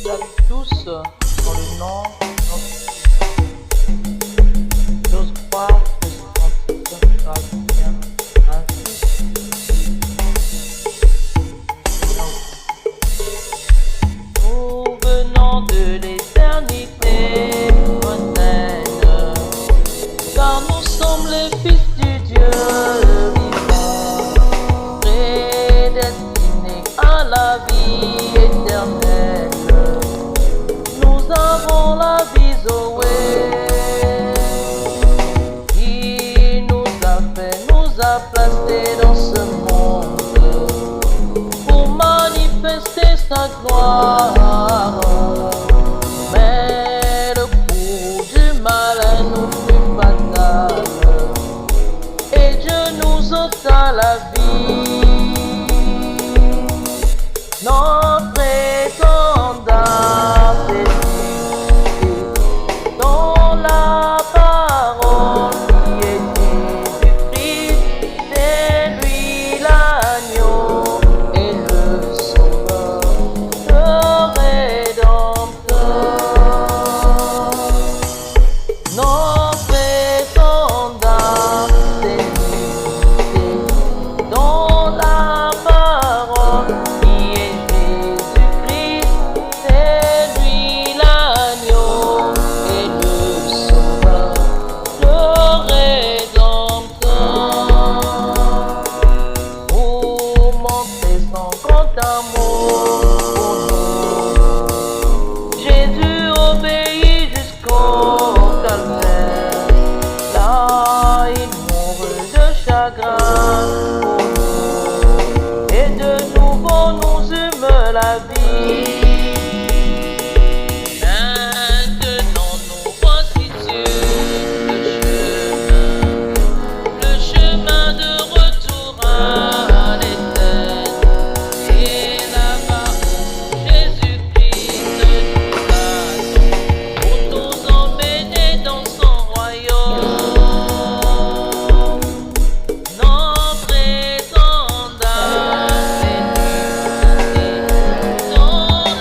Salut tous, dans le nom de j'ose croire que ce cantique sera bien ainsi. Nous venons de l'éternité lointaine, car nous sommes les fils du Dieu vivant, prédestinés à la vie éternelle. Nous avons la vie Zoé, qui nous a placés dans ce monde pour manifester sa gloire. Mais le coup du malin nous fut fatal, et Dieu nous ôta la vie. Notre étendard c'est dans la parole qui est Jésus-Christ, c'est lui l'agneau et le sauveur, le rédempteur. Notre étendard c'est dans la parole qui est Jésus-Christ, c'est lui l'agneau et le sauveur, le rédempteur. Pour montrer son grand amour pour nous, Jésus obéit jusqu'au calvaire. Là il mourut de chagrin pour nous, et de nouveau nous eûmes la vie. Maintenant nous voici sur le chemin de retour à l'éternel. Et là-bas où Jésus-Christ nous attend pour nous emmener dans son royaume. Notre étendard c'est l'unité dans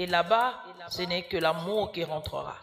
Et là-bas, ce n'est que l'amour qui rentrera.